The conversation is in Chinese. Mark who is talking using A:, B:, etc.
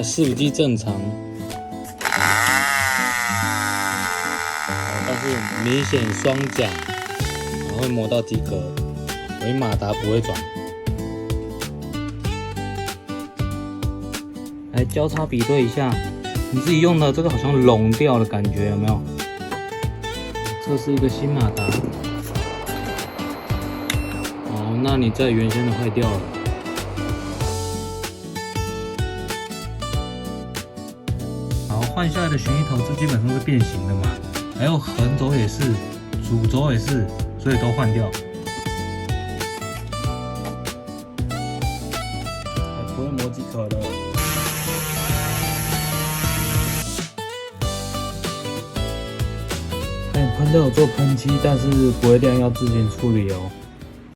A: 伺服器正常，但是明显双桨，然后会磨到几颗，唯马达不会转。来交叉比对一下，你自己用的这个好像拢掉的感觉，有没有？这是一个新马达。哦，那你这原先的坏掉了。好，换下来的旋翼头这基本上是变形的嘛，还有横轴也是，主轴也是，所以都换掉。不会磨几颗了。喷都有做喷漆，但是不会亮，要自行处理哦。